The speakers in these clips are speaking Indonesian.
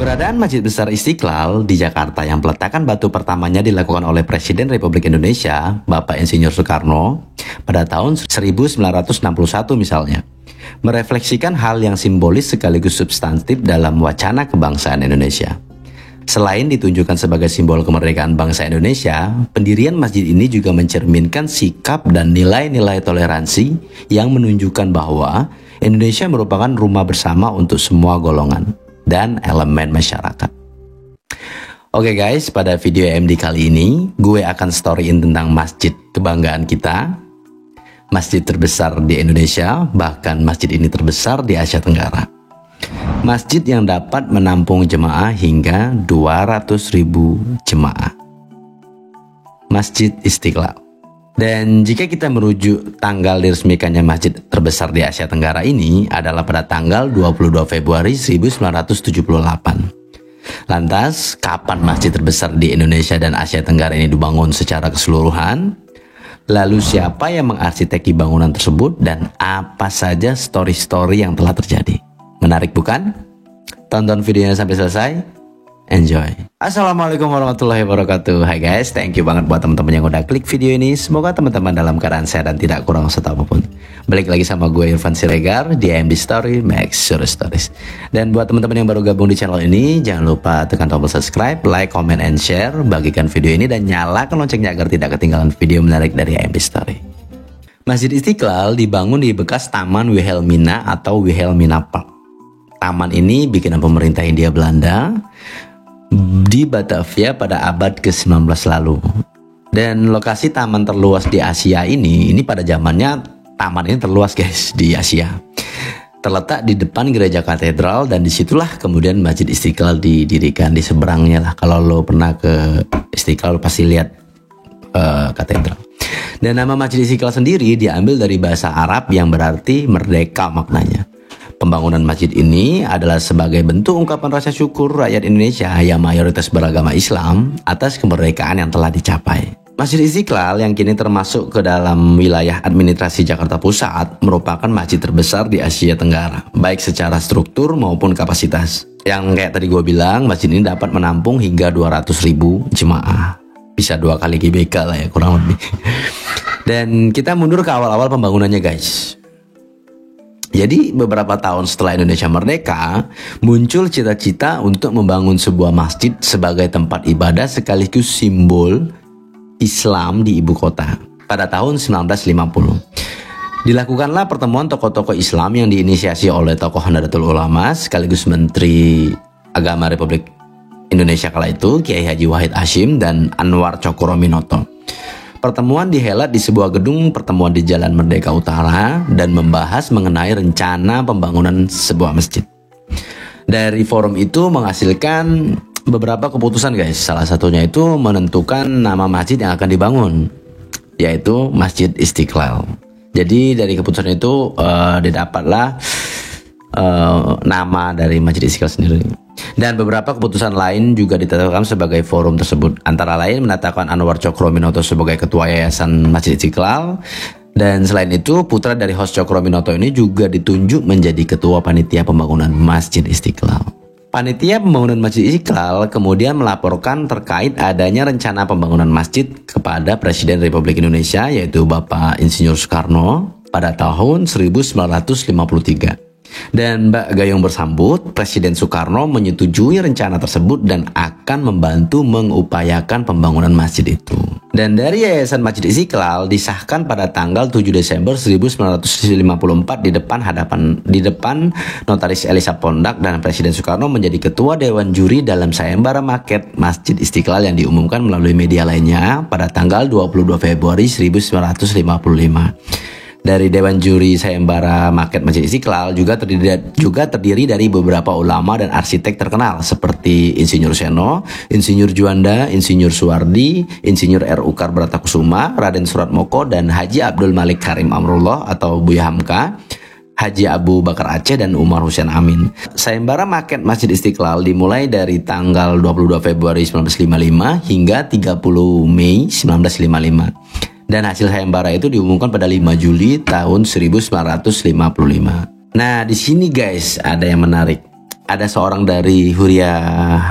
Keberadaan Masjid Besar Istiqlal di Jakarta yang peletakan batu pertamanya dilakukan oleh Presiden Republik Indonesia, Bapak Insinyur Soekarno, pada tahun 1961 misalnya, merefleksikan hal yang simbolis sekaligus substantif dalam wacana kebangsaan Indonesia. Selain ditunjukkan sebagai simbol kemerdekaan bangsa Indonesia, pendirian masjid ini juga mencerminkan sikap dan nilai-nilai toleransi yang menunjukkan bahwa Indonesia merupakan rumah bersama untuk semua golongan dan elemen masyarakat. Oke guys, pada video AMD kali ini gue akan storyin tentang masjid kebanggaan kita, masjid terbesar di Indonesia, bahkan masjid ini terbesar di Asia Tenggara. Masjid yang dapat menampung jemaah hingga 200.000 jemaah. Masjid Istiqlal. Dan jika kita merujuk tanggal diresmikannya masjid terbesar di Asia Tenggara ini adalah pada tanggal 22 Februari 1978. Lantas, kapan masjid terbesar di Indonesia dan Asia Tenggara ini dibangun secara keseluruhan? Lalu siapa yang mengarsiteki bangunan tersebut dan apa saja story-story yang telah terjadi? Menarik bukan? Tonton videonya sampai selesai. Enjoy. Assalamualaikum warahmatullahi wabarakatuh. Hai guys, thank you banget buat teman-teman yang udah klik video ini. Semoga teman-teman dalam keadaan sehat dan tidak kurang serta apapun. Balik lagi sama gue Irfan Siregar di AMD Story, Make Sure Stories. Dan buat teman-teman yang baru gabung di channel ini, jangan lupa tekan tombol subscribe, like, comment, and share. Bagikan video ini dan nyalakan loncengnya agar tidak ketinggalan video menarik dari AMD Story. Masjid Istiqlal dibangun di bekas Taman Wilhelmina atau Wilhelmina Park. Taman ini bikinan pemerintah Hindia Belanda di Batavia pada abad ke-19 lalu. Dan lokasi taman terluas di Asia ini pada zamannya taman ini terluas guys di Asia. Terletak di depan gereja katedral dan disitulah kemudian Masjid Istiqlal didirikan di seberangnya lah. Kalau lo pernah ke Istiqlal lo pasti lihat katedral. Dan nama Masjid Istiqlal sendiri diambil dari bahasa Arab yang berarti merdeka maknanya. Pembangunan masjid ini adalah sebagai bentuk ungkapan rasa syukur rakyat Indonesia yang mayoritas beragama Islam atas kemerdekaan yang telah dicapai. Masjid Istiqlal yang kini termasuk ke dalam wilayah administrasi Jakarta Pusat merupakan masjid terbesar di Asia Tenggara, baik secara struktur maupun kapasitas. Yang kayak tadi gue bilang, masjid ini dapat menampung hingga 200.000 jemaah. Bisa 2 kali GBK lah ya kurang lebih. Dan kita mundur ke awal-awal pembangunannya guys. Jadi beberapa tahun setelah Indonesia merdeka, muncul cita-cita untuk membangun sebuah masjid sebagai tempat ibadah sekaligus simbol Islam di ibu kota pada tahun 1950. Dilakukanlah pertemuan tokoh-tokoh Islam yang diinisiasi oleh tokoh Nahdlatul Ulama sekaligus Menteri Agama Republik Indonesia kala itu, Kiai Haji Wahid Hasyim dan Anwar Cokroaminoto. Pertemuan dihelat di sebuah gedung pertemuan di Jalan Merdeka Utara dan membahas mengenai rencana pembangunan sebuah masjid. Dari forum itu menghasilkan beberapa keputusan guys. Salah satunya itu menentukan nama masjid yang akan dibangun, yaitu Masjid Istiqlal. Jadi dari keputusan itu didapatlah nama dari Masjid Istiqlal sendiri. Dan beberapa keputusan lain juga ditetapkan sebagai forum tersebut. Antara lain menetapkan Anwar Cokroaminoto sebagai ketua Yayasan Masjid Istiqlal. Dan selain itu putra dari host Cokroaminoto ini juga ditunjuk menjadi ketua panitia pembangunan Masjid Istiqlal. Panitia pembangunan Masjid Istiqlal kemudian melaporkan terkait adanya rencana pembangunan masjid kepada Presiden Republik Indonesia yaitu Bapak Insinyur Soekarno pada tahun 1953. Dan Mbak Gayung bersambut, Presiden Soekarno menyetujui rencana tersebut dan akan membantu mengupayakan pembangunan masjid itu. Dan dari Yayasan Masjid Istiqlal disahkan pada tanggal 7 Desember 1954 di depan Notaris Elisa Pondak dan Presiden Soekarno menjadi ketua Dewan Juri dalam sayembara maket Masjid Istiqlal yang diumumkan melalui media lainnya pada tanggal 22 Februari 1955. Dari Dewan Juri Sayembara Maket Masjid Istiqlal juga terdiri dari beberapa ulama dan arsitek terkenal seperti Insinyur Seno, Insinyur Juanda, Insinyur Suwardi, Insinyur R.U. Bratakusuma, Raden Suratmoko, dan Haji Abdul Malik Karim Amrullah atau Buya Hamka, Haji Abu Bakar Aceh, dan Umar Hussein Amin. Sayembara Maket Masjid Istiqlal dimulai dari tanggal 22 Februari 1955 hingga 30 Mei 1955. Dan hasil sayembara itu diumumkan pada 5 Juli tahun 1955. Nah, di sini guys ada yang menarik. ada seorang dari Huria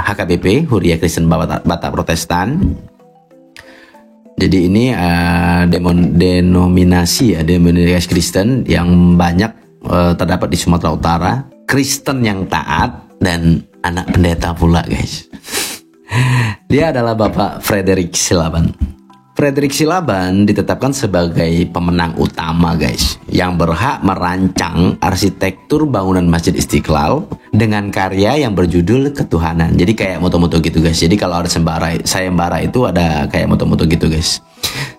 HKBP, Huria Kristen Batak Protestan. Jadi ini denominasi Kristen yang banyak terdapat di Sumatera Utara, Kristen yang taat dan anak pendeta pula, guys. Dia adalah Bapak Frederick Silaban. Frederick Silaban ditetapkan sebagai pemenang utama, guys, yang berhak merancang arsitektur bangunan Masjid Istiqlal dengan karya yang berjudul Ketuhanan. Jadi kayak moto-moto gitu, guys. Jadi kalau ada sayembara itu ada kayak moto-moto gitu, guys.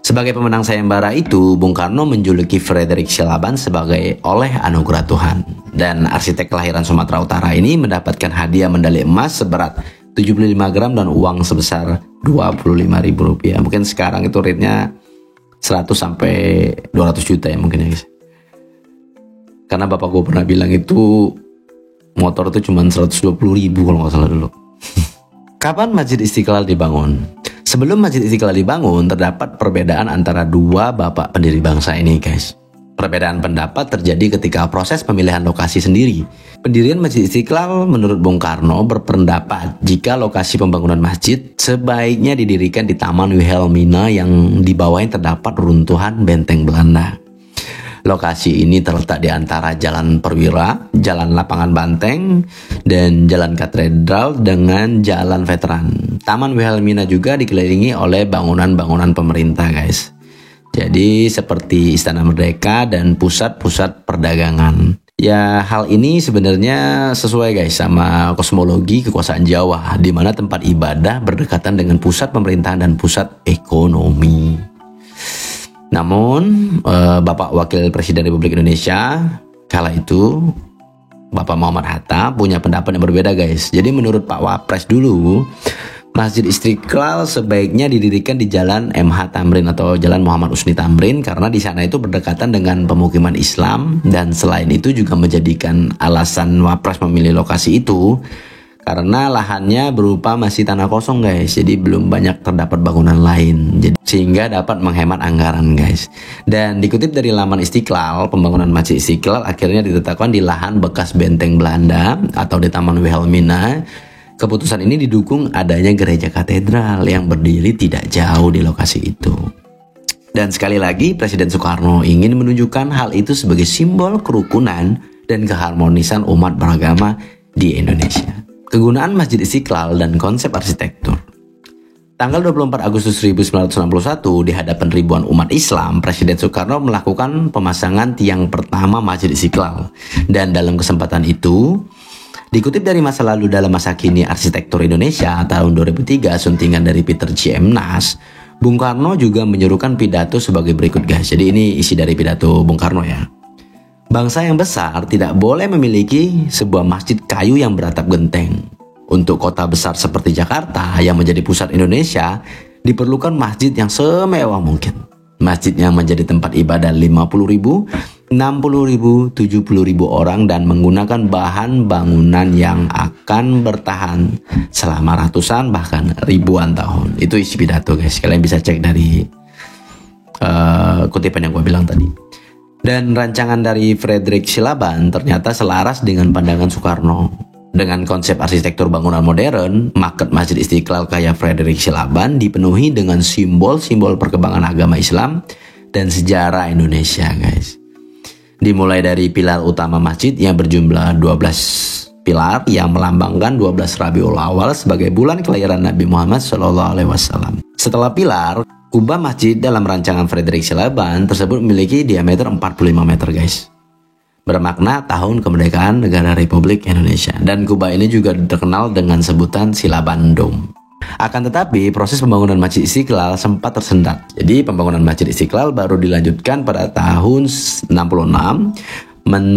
Sebagai pemenang sayembara itu, Bung Karno menjuluki Frederick Silaban sebagai oleh anugerah Tuhan. Dan arsitek kelahiran Sumatera Utara ini mendapatkan hadiah medali emas seberat 75 gram dan uang sebesar Rp25.000. Mungkin sekarang itu rate-nya 100 sampai 200 juta ya mungkin, ya, guys. Karena bapak gue pernah bilang itu motor itu cuma 120.000 kalau nggak salah dulu. Kapan Masjid Istiqlal dibangun? Sebelum Masjid Istiqlal dibangun, terdapat perbedaan antara dua bapak pendiri bangsa ini, guys. Perbedaan pendapat terjadi ketika proses pemilihan lokasi sendiri. Pendirian Masjid Istiqlal menurut Bung Karno berpendapat jika lokasi pembangunan masjid sebaiknya didirikan di Taman Wilhelmina yang di bawahnya terdapat runtuhan benteng Belanda. Lokasi ini terletak di antara Jalan Perwira, Jalan Lapangan Banteng, dan Jalan Katedral dengan Jalan Veteran. Taman Wilhelmina juga dikelilingi oleh bangunan-bangunan pemerintah, guys. Jadi seperti Istana Merdeka dan pusat-pusat perdagangan. Ya, hal ini sebenarnya sesuai, guys, sama kosmologi kekuasaan Jawa, di mana tempat ibadah berdekatan dengan pusat pemerintahan dan pusat ekonomi. Namun, Bapak Wakil Presiden Republik Indonesia kala itu, Bapak Muhammad Hatta, punya pendapat yang berbeda, guys. Jadi menurut Pak Wapres dulu, Masjid Istiqlal sebaiknya didirikan di Jalan MH Tamrin atau Jalan Muhammad Usni Tamrin karena di sana itu berdekatan dengan pemukiman Islam, dan selain itu juga menjadikan alasan Wapres memilih lokasi itu karena lahannya berupa masih tanah kosong, guys. Jadi belum banyak terdapat bangunan lain. Sehingga dapat menghemat anggaran, guys. Dan dikutip dari laman Istiqlal, pembangunan Masjid Istiqlal akhirnya ditetapkan di lahan bekas benteng Belanda atau di Taman Wilhelmina. Keputusan ini didukung adanya gereja katedral yang berdiri tidak jauh di lokasi itu. Dan sekali lagi, Presiden Soekarno ingin menunjukkan hal itu sebagai simbol kerukunan dan keharmonisan umat beragama di Indonesia. Kegunaan Masjid Istiqlal dan konsep arsitektur. Tanggal 24 Agustus 1961, di hadapan ribuan umat Islam, Presiden Soekarno melakukan pemasangan tiang pertama Masjid Istiqlal. Dan dalam kesempatan itu, dikutip dari Masa Lalu dalam Masa Kini Arsitektur Indonesia tahun 2003, suntingan dari Peter J. M. Nash, Bung Karno juga menyuruhkan pidato sebagai berikut, guys. Jadi ini isi dari pidato Bung Karno, ya. Bangsa yang besar tidak boleh memiliki sebuah masjid kayu yang beratap genteng. Untuk kota besar seperti Jakarta yang menjadi pusat Indonesia, diperlukan masjid yang semewah mungkin. Masjid yang menjadi tempat ibadah 50.000, 60.000, 70.000 orang dan menggunakan bahan bangunan yang akan bertahan selama ratusan bahkan ribuan tahun. Itu isi pidato, guys. Kalian bisa cek dari kutipan yang gue bilang tadi. Dan rancangan dari Frederick Silaban ternyata selaras dengan pandangan Soekarno. Dengan konsep arsitektur bangunan modern, maket Masjid Istiqlal kaya Frederick Silaban dipenuhi dengan simbol-simbol perkembangan agama Islam dan sejarah Indonesia, guys. Dimulai dari pilar utama masjid yang berjumlah 12 pilar yang melambangkan 12 Rabiul Awal sebagai bulan kelahiran Nabi Muhammad SAW. Setelah pilar, kubah masjid dalam rancangan Frederick Silaban tersebut memiliki diameter 45 meter, guys. Bermakna tahun kemerdekaan negara Republik Indonesia. Dan kubah ini juga terkenal dengan sebutan Silaban Dome. Akan tetapi proses pembangunan Masjid Istiqlal sempat tersendat. Jadi pembangunan Masjid Istiqlal baru dilanjutkan pada tahun 66.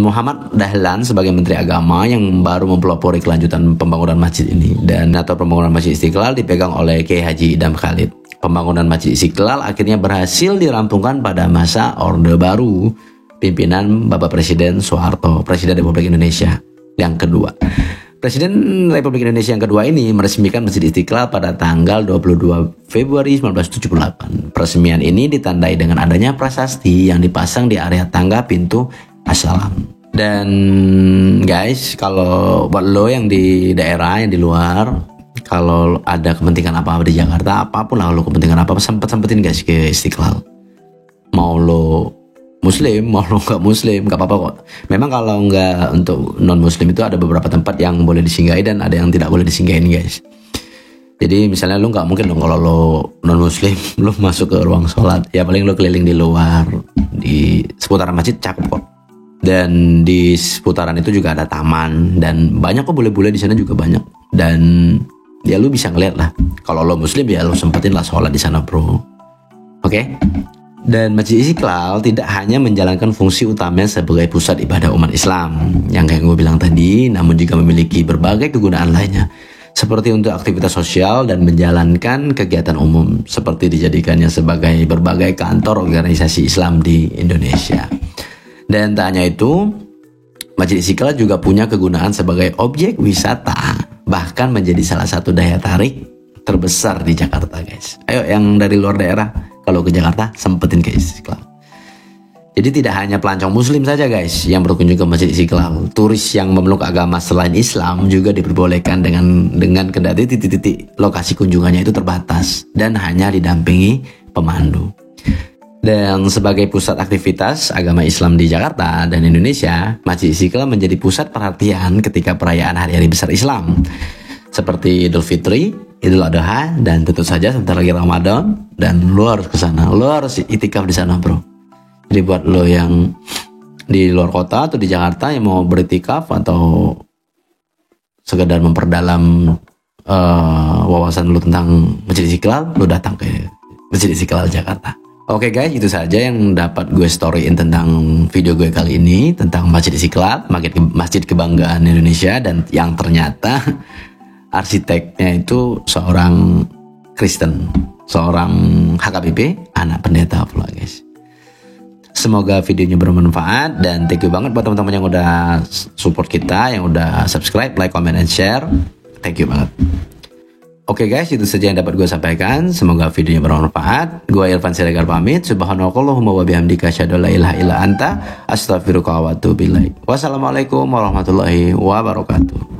Muhammad Dahlan sebagai Menteri Agama yang baru mempelopori kelanjutan pembangunan masjid ini. Dan atau pembangunan Masjid Istiqlal dipegang oleh Kiai Haji Idham Khalid. Pembangunan Masjid Istiqlal akhirnya berhasil dirampungkan pada masa Orde Baru pimpinan Bapak Presiden Soeharto, Presiden Republik Indonesia yang kedua. Presiden Republik Indonesia yang kedua ini meresmikan Masjid Istiqlal pada tanggal 22 Februari 1978. Peresmian ini ditandai dengan adanya prasasti yang dipasang di area tangga pintu Assalam. Dan guys, kalau buat lo yang di daerah, yang di luar, kalau ada kepentingan apa-apa di Jakarta, apapun lah lo kepentingan apa-apa, sempetin guys ke Istiqlal. Mau lo Muslim, mau lo nggak Muslim, nggak apa-apa kok. Memang kalau nggak untuk non Muslim itu ada beberapa tempat yang boleh disinggahi dan ada yang tidak boleh disinggahin guys. Jadi misalnya lo nggak mungkin dong kalau lo non Muslim lo masuk ke ruang sholat, ya paling lo keliling di luar, di seputaran masjid cakep kok. Dan di seputaran itu juga ada taman dan banyak kok bule-bule di sana juga banyak. Dan ya lu bisa ngeliat lah. Kalau lo Muslim ya lo sempetin lah sholat di sana bro. Oke? Dan Masjid Istiqlal tidak hanya menjalankan fungsi utamanya sebagai pusat ibadah umat Islam yang kayak gue bilang tadi, namun juga memiliki berbagai kegunaan lainnya. Seperti untuk aktivitas sosial dan menjalankan kegiatan umum, seperti dijadikannya sebagai berbagai kantor organisasi Islam di Indonesia. Dan tak hanya itu, Masjid Istiqlal juga punya kegunaan sebagai objek wisata, bahkan menjadi salah satu daya tarik terbesar di Jakarta guys. Ayo yang dari luar daerah, kalau ke Jakarta sempetin ke Istiqlal. Jadi tidak hanya pelancong Muslim saja guys yang berkunjung ke Masjid Istiqlal, turis yang memeluk agama selain Islam juga diperbolehkan dengan kendati titik-titik lokasi kunjungannya itu terbatas dan hanya didampingi pemandu. Dan sebagai pusat aktivitas agama Islam di Jakarta dan Indonesia, Masjid Istiqlal menjadi pusat perhatian ketika perayaan hari-hari besar Islam seperti Idul Fitri, Idul Adha, dan tentu saja sebentar lagi Ramadan. Dan lo harus ke sana, lo harus itikaf di sana bro. Jadi buat lo yang di luar kota atau di Jakarta yang mau beritikaf atau sekedar memperdalam wawasan lo tentang Masjid Istiqlal, lo datang ke Masjid Istiqlal Jakarta. Oke guys, itu saja yang dapat gue storyin tentang video gue kali ini tentang Masjid Istiqlal, Masjid Kebanggaan Indonesia, dan yang ternyata arsiteknya itu seorang Kristen, seorang HKBP, anak pendeta pula guys. Semoga videonya bermanfaat dan thank you banget buat teman-teman yang udah support kita, yang udah subscribe, like, comment, and share. Thank you banget. Oke guys, itu saja yang dapat gue sampaikan. Semoga videonya bermanfaat. Gue Irfan Siregar pamit. Subhanakallahumma wa bihamdika asyhadu an la ilaha illa anta astaghfiruka wa atubu ilaik. Wassalamualaikum warahmatullahi wabarakatuh.